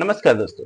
नमस्कार दोस्तों।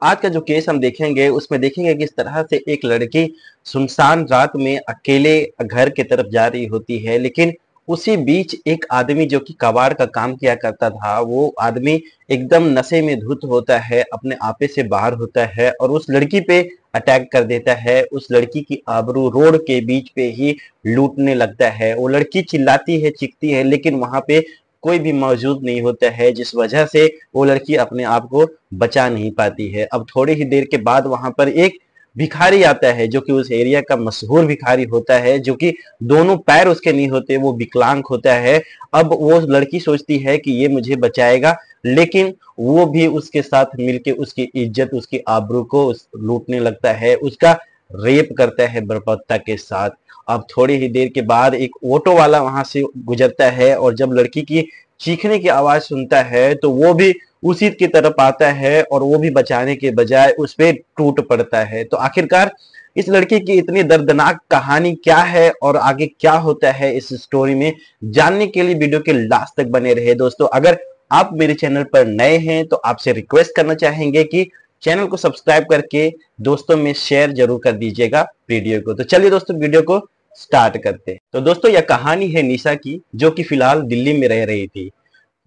आज का जो केस हम देखेंगे उसमें देखेंगे किस तरह से एक लड़की सुनसान रात में अकेले घर की तरफ जा रही होती है, लेकिन उसी बीच एक आदमी जो कि कबाड़ का काम किया करता था, वो आदमी एकदम नशे में धुत होता है, अपने आपे से बाहर होता है और उस लड़की पे अटैक कर देता है। उस लड़की की आबरू रोड के बीच पे ही लूटने लगता है। वो लड़की चिल्लाती है, चीखती है, लेकिन वहां पे कोई भी मौजूद नहीं होता है, जिस वजह से वो लड़की अपने आप को बचा नहीं पाती है। अब थोड़ी ही देर के बाद वहां पर एक भिखारी आता है जो कि उस एरिया का मशहूर भिखारी होता है, जो कि दोनों पैर उसके नहीं होते, वो विकलांग होता है। अब वो लड़की सोचती है कि ये मुझे बचाएगा, लेकिन वो भी उसके साथ मिलके उसकी इज्जत, उसकी आबरू को लूटने लगता है, उसका रेप करता है बर्बरता के साथ। अब थोड़ी ही देर के बाद एक ऑटो वाला वहां से गुजरता है और जब लड़की की चीखने की आवाज सुनता है तो वो भी उसी की तरफ आता है और वो भी बचाने के बजाय उस पे टूट पड़ता है। तो आखिरकार इस लड़की की इतनी दर्दनाक कहानी क्या है और आगे क्या होता है इस स्टोरी में, जानने के लिए वीडियो के लास्ट तक बने रहे। दोस्तों, अगर आप मेरे चैनल पर नए हैं तो आपसे रिक्वेस्ट करना चाहेंगे कि चैनल को सब्सक्राइब करके दोस्तों में शेयर जरूर कर दीजिएगा वीडियो को। तो चलिए दोस्तों, वीडियो को स्टार्ट करते हैं। तो दोस्तों, यह कहानी है निशा की, जो कि फिलहाल दिल्ली में रह रही थी।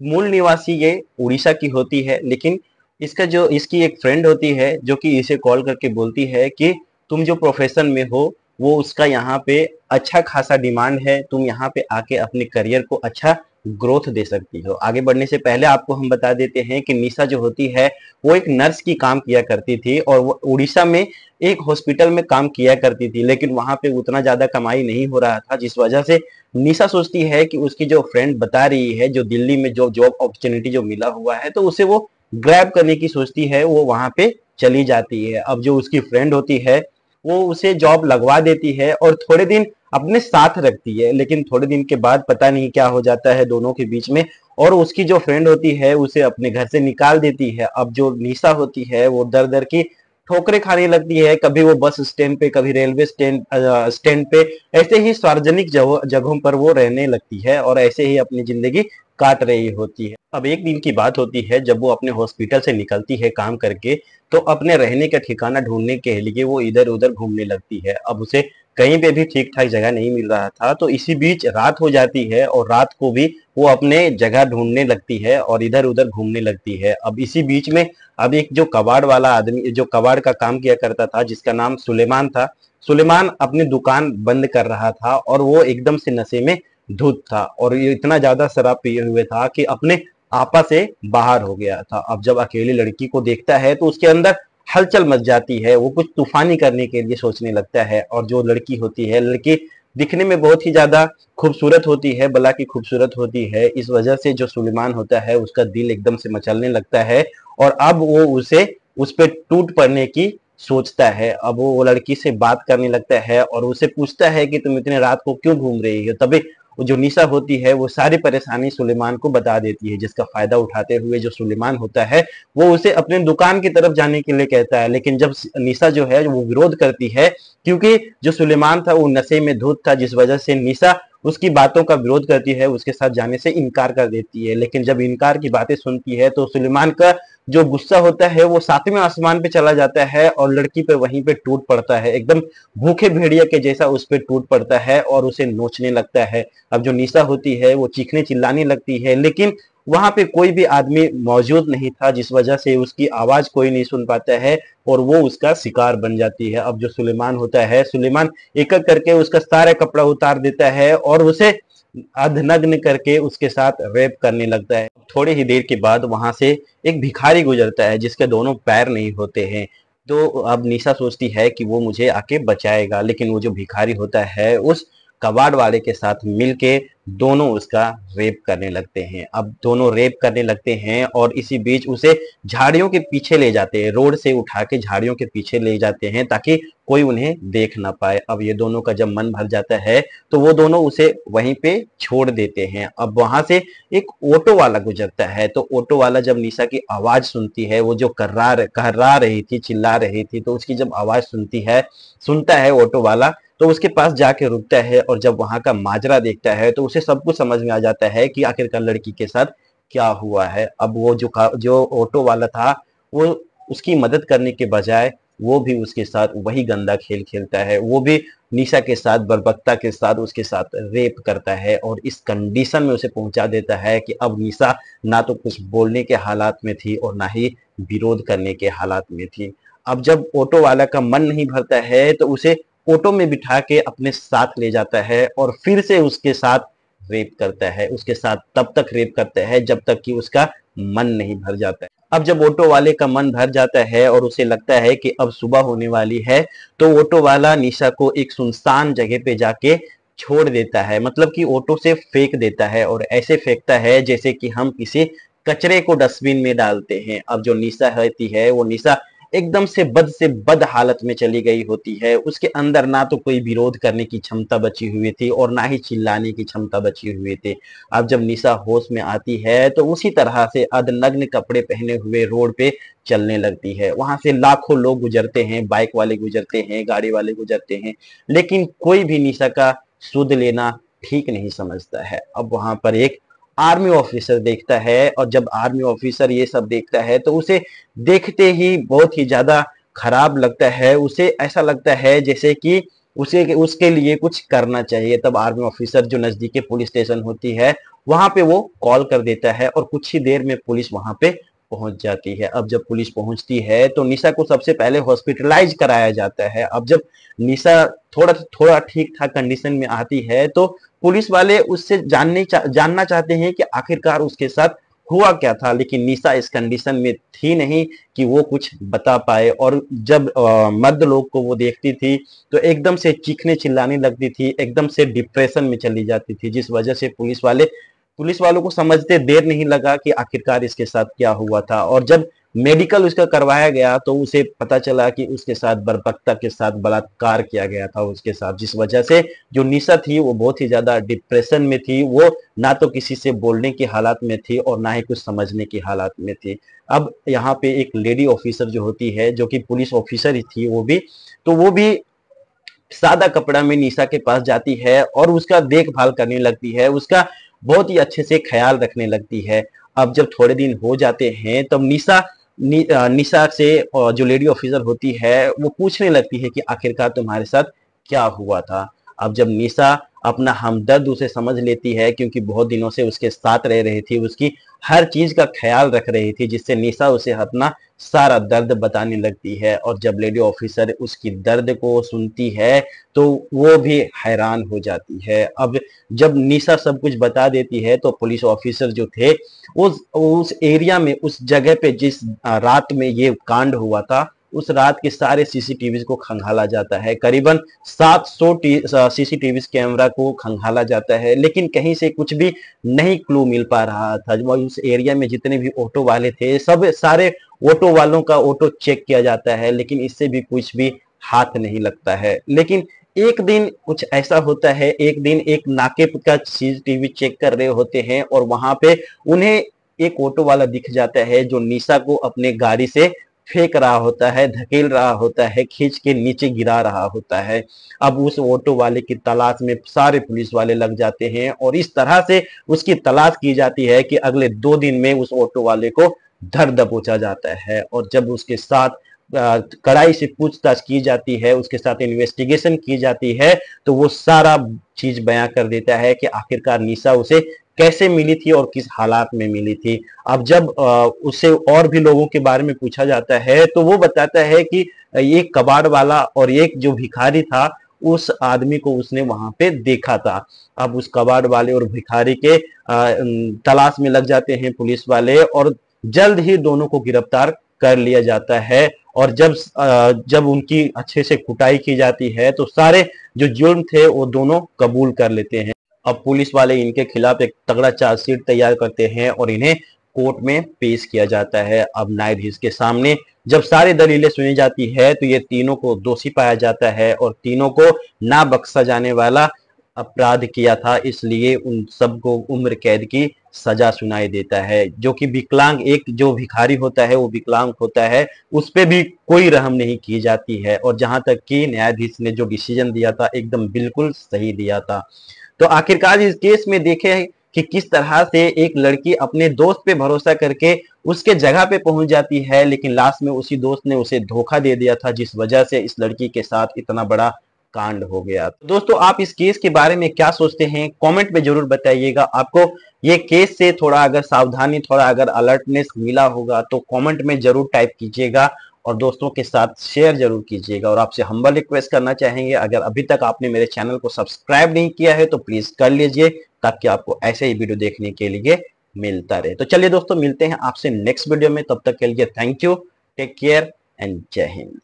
मूल निवासी ये उड़ीसा की होती है, लेकिन इसकी एक फ्रेंड होती है जो कि इसे कॉल करके बोलती है कि तुम जो प्रोफेशन में हो वो उसका यहाँ पे अच्छा खासा डिमांड है, तुम यहाँ पे आके अपने करियर को अच्छा ग्रोथ दे सकती हो। आगे बढ़ने से पहले आपको हम बता देते हैं कि निशा जो होती है वो एक नर्स की काम किया करती थी और वो उड़ीसा में एक हॉस्पिटल में काम किया करती थी, लेकिन वहां पे उतना ज्यादा कमाई नहीं हो रहा था, जिस वजह से निशा सोचती है कि उसकी जो फ्रेंड बता रही है जो दिल्ली में जो जॉब अपॉर्चुनिटी जो मिला हुआ है, तो उसे वो ग्रैब करने की सोचती है, वो वहां पे चली जाती है। अब जो उसकी फ्रेंड होती है वो उसे जॉब लगवा देती है और थोड़े दिन अपने साथ रखती है, लेकिन थोड़े दिन के बाद पता नहीं क्या हो जाता है दोनों के बीच में और उसकी जो फ्रेंड होती है उसे अपने घर से निकाल देती है। अब जो निशा होती है वो दर दर की ठोकरें खाने लगती है, कभी वो बस स्टैंड पे, कभी रेलवे स्टैंड पे, ऐसे ही सार्वजनिक जगहों पर वो रहने लगती है और ऐसे ही अपनी जिंदगी काट रही होती है। अब एक दिन की बात होती है जब वो अपने हॉस्पिटल से निकलती है काम करके, तो अपने रहने का ठिकाना ढूंढने के लिए वो इधर उधर घूमने लगती है। अब उसे कहीं पे भी ठीक ठाक जगह नहीं मिल रहा था, तो इसी बीच रात हो जाती है और रात को भी वो अपने जगह ढूंढने लगती है और इधर उधर घूमने लगती है। अब इसी बीच में अब एक जो कबाड़ वाला आदमी, जो कबाड़ का काम किया करता था, जिसका नाम सुलेमान था, सुलेमान अपनी दुकान बंद कर रहा था और वो एकदम से नशे में धुत था और ये इतना ज्यादा शराब पिए हुए था कि अपने आपा से बाहर हो गया था। अब जब अकेली लड़की को देखता है तो उसके अंदर हलचल मच जाती है, वो कुछ तूफानी करने के लिए सोचने लगता है। और जो लड़की होती है, लड़की दिखने में बहुत ही ज्यादा खूबसूरत होती है, बला की खूबसूरत होती है, इस वजह से जो सुलेमान होता है उसका दिल एकदम से मचलने लगता है और अब वो उस पे टूट पड़ने की सोचता है। अब वो लड़की से बात करने लगता है और उसे पूछता है कि तुम इतने रात को क्यों घूम रही हो। तभी वो जो निशा होती है वो सारी परेशानी सुलेमान को बता देती है, जिसका फायदा उठाते हुए जो सुलेमान होता है वो उसे अपने दुकान की तरफ जाने के लिए कहता है। लेकिन जब निशा जो है वो विरोध करती है, क्योंकि जो सुलेमान था वो नशे में धुत था, जिस वजह से निशा उसकी बातों का विरोध करती है, उसके साथ जाने से इनकार कर देती है। लेकिन जब इनकार की बातें सुनती है तो सुलेमान का जो गुस्सा होता है वो सातवें आसमान पे चला जाता है और लड़की पे वहीं पे टूट पड़ता है, एकदम भूखे भेड़िया के जैसा उस पे टूट पड़ता है और उसे नोचने लगता है। अब जो निशा होती है वो चीखने चिल्लाने लगती है, लेकिन वहां पे कोई भी आदमी मौजूद नहीं था, जिस वजह से उसकी आवाज कोई नहीं सुन पाता है और वो उसका शिकार बन जाती है। अब जो सुलेमान होता है, सुलेमान एक एक करके उसका सारा कपड़ा उतार देता है और उसे अधनग्न करके उसके साथ रेप करने लगता है। थोड़ी ही देर के बाद वहां से एक भिखारी गुजरता है जिसके दोनों पैर नहीं होते हैं। तो अब निशा सोचती है कि वो मुझे आके बचाएगा, लेकिन वो जो भिखारी होता है उस कबाड़ वाले के साथ मिलके दोनों उसका रेप करने लगते हैं। अब दोनों रेप करने लगते हैं और इसी बीच उसे झाड़ियों के पीछे ले जाते हैं, रोड से उठा के झाड़ियों के पीछे ले जाते हैं ताकि कोई उन्हें देख ना पाए। अब ये दोनों का जब मन भर जाता है तो वो दोनों उसे वहीं पे छोड़ देते हैं। अब वहां से एक ऑटो वाला गुजरता है, तो ऑटो वाला जब निशा की आवाज सुनती है, वो जो कर्रा रही थी, चिल्ला रही थी, तो उसकी जब आवाज सुनता है ऑटो वाला, तो उसके पास जाके रुकता है और जब वहां का माजरा देखता है तो उसे सब कुछ समझ में आ जाता है कि आखिरकार लड़की के साथ क्या हुआ है। अब वो जो ऑटो वाला था वो उसकी मदद करने के बजाय वो भी उसके साथ वही गंदा खेल खेलता है, वो भी निशा के साथ, बर्बरता के साथ उसके साथ रेप करता है और इस कंडीशन में उसे पहुंचा देता है कि अब निशा ना तो कुछ बोलने के हालात में थी और ना ही विरोध करने के हालात में थी। अब जब ऑटो वाला का मन नहीं भरता है तो उसे ऑटो में बिठा के अपने साथ ले जाता है और फिर से उसके साथ रेप करता है, उसके साथ तब तक रेप करता है जब तक कि उसका मन नहीं भर जाता है। अब जब ऑटो वाले का मन भर जाता है और उसे लगता है कि अब सुबह होने वाली है, तो ऑटो वाला निशा को एक सुनसान जगह पे जाके छोड़ देता है, मतलब कि ऑटो से फेंक देता है और ऐसे फेंकता है जैसे कि हम किसी कचरे को डस्टबिन में डालते हैं। अब जो निशा रहती है वो निशा एकदम से बद हालत में चली गई होती है, उसके अंदर ना तो कोई विरोध करने की क्षमता बची हुई थी और ना ही चिल्लाने की क्षमता बची हुई थी। अब जब निशा होश में आती है तो उसी तरह से अधनग्न कपड़े पहने हुए रोड पे चलने लगती है। वहां से लाखों लोग गुजरते हैं, बाइक वाले गुजरते हैं, गाड़ी वाले गुजरते हैं, लेकिन कोई भी निशा का सुध लेना ठीक नहीं समझता है। अब वहां पर एक आर्मी ऑफिसर देखता है और जब आर्मी ऑफिसर ये सब देखता है तो उसे देखते ही बहुत ही ज्यादा खराब लगता है। उसे ऐसा लगता है जैसे कि उसे उसके लिए कुछ करना चाहिए। तब आर्मी ऑफिसर जो नजदीकी पुलिस स्टेशन होती है वहां पे वो कॉल कर देता है और कुछ ही देर में पुलिस वहां पे पहुंच जाती है। अब जब पुलिस पहुंचती है तो निशा को सबसे पहले हॉस्पिटलाइज कराया जाता है। अब जब निशा थोड़ा थोड़ा ठीक ठाक कंडीशन में आती है तो पुलिस वाले उससे जानना चाहते हैं कि आखिरकार उसके साथ हुआ क्या था, लेकिन निशा इस कंडीशन में थी नहीं कि वो कुछ बता पाए। और जब मर्द लोग को वो देखती थी तो एकदम से चीखने चिल्लाने लगती थी, एकदम से डिप्रेशन में चली जाती थी, जिस वजह से पुलिस वालों को समझते देर नहीं लगा कि आखिरकार इसके साथ क्या हुआ था। और जब मेडिकल उसका करवाया गया तो उसे पता चला कि उसके साथ बर्बरता के साथ बलात्कार किया गया था उसके साथ, जिस वजह से जो निशा थी वो बहुत ही ज्यादा डिप्रेशन में थी। वो ना तो किसी से बोलने की हालात में थी और ना ही कुछ समझने की हालात में थी। अब यहाँ पे एक लेडी ऑफिसर जो होती है, जो कि पुलिस ऑफिसर ही थी वो भी सादा कपड़ा में निशा के पास जाती है और उसका देखभाल करने लगती है, उसका बहुत ही अच्छे से ख्याल रखने लगती है। अब जब थोड़े दिन हो जाते हैं तब निशा से जो लेडी ऑफिसर होती है वो पूछने लगती है कि आखिरकार तुम्हारे साथ क्या हुआ था। अब जब निशा अपना हमदर्द उसे समझ लेती है, क्योंकि बहुत दिनों से उसके साथ रह रही थी, उसकी हर चीज का ख्याल रख रही थी, जिससे निशा उसे अपना सारा दर्द बताने लगती है। और जब लेडी ऑफिसर उसकी दर्द को सुनती है तो वो भी हैरान हो जाती है। अब जब निशा सब कुछ बता देती है तो पुलिस ऑफिसर जो थे उस एरिया में, उस जगह पे जिस रात में ये कांड हुआ था, उस रात के सारे सीसीटीवी को खंगाला जाता है। करीबन 700 सीसीटीवी कैमरा को खंगाला जाता है, लेकिन कहीं से कुछ भी नहीं क्लू मिल पा रहा था। उस एरिया में जितने भी ऑटो वाले थे, सब सारे ऑटो वालों का ऑटो चेक किया जाता है, लेकिन इससे भी कुछ भी हाथ नहीं लगता है। लेकिन एक दिन कुछ ऐसा होता है, एक दिन एक नाके का सीसीटीवी चेक कर रहे होते हैं और वहां पे उन्हें एक ऑटो वाला दिख जाता है जो निशा को अपने गाड़ी से फेंक रहा होता है, धकेल रहा होता है, खींच के नीचे गिरा रहा होता है। अब उस ऑटो वाले की तलाश में सारे पुलिस वाले लग जाते हैं और इस तरह से उसकी तलाश की जाती है कि अगले 2 दिन में उस ऑटो वाले को धर दबोचा जाता है। और जब उसके साथ कड़ाई से पूछताछ की जाती है, उसके साथ इन्वेस्टिगेशन की जाती है, तो वो सारा चीज बयां कर देता है कि आखिरकार निशा उसे कैसे मिली थी और किस हालात में मिली थी। अब जब उससे और भी लोगों के बारे में पूछा जाता है तो वो बताता है कि एक कबाड़ वाला और एक जो भिखारी था, उस आदमी को उसने वहां पे देखा था। अब उस कबाड़ वाले और भिखारी के तलाश में लग जाते हैं पुलिस वाले और जल्द ही दोनों को गिरफ्तार कर लिया जाता है। और जब उनकी अच्छे से कुटाई की जाती है तो सारे जो जुर्म थे वो दोनों कबूल कर लेते हैं। अब पुलिस वाले इनके खिलाफ एक तगड़ा चार्जशीट तैयार करते हैं और इन्हें कोर्ट में पेश किया जाता है। अब न्यायाधीश के सामने जब सारी दलीलें सुनी जाती है तो ये तीनों को दोषी पाया जाता है और तीनों को ना बख्शा जाने वाला अपराध किया था, इसलिए उन सबको उम्र कैद की सजा सुनाई देता है। जो कि विकलांग, एक जो भिखारी होता है वो विकलांग होता है, उस पे भी कोई रहम नहीं की जाती है। और जहां तक कि न्यायाधीश ने जो डिसीजन दिया था एकदम बिल्कुल सही दिया था। तो आखिरकार इस केस में देखे कि किस तरह से एक लड़की अपने दोस्त पे भरोसा करके उसके जगह पे पहुंच जाती है, लेकिन लास्ट में उसी दोस्त ने उसे धोखा दे दिया था, जिस वजह से इस लड़की के साथ इतना बड़ा कांड हो गया। तो दोस्तों, आप इस केस के बारे में क्या सोचते हैं, कमेंट में जरूर बताइएगा। आपको ये केस से थोड़ा अगर सावधानी, थोड़ा अगर अलर्टनेस मिला होगा तो कमेंट में जरूर टाइप कीजिएगा और दोस्तों के साथ शेयर जरूर कीजिएगा। और आपसे हम्बल रिक्वेस्ट करना चाहेंगे, अगर अभी तक आपने मेरे चैनल को सब्सक्राइब नहीं किया है तो प्लीज कर लीजिए, ताकि आपको ऐसे ही वीडियो देखने के लिए मिलता रहे। तो चलिए दोस्तों, मिलते हैं आपसे नेक्स्ट वीडियो में। तब तक के लिए thank you, take care and जय हिंद।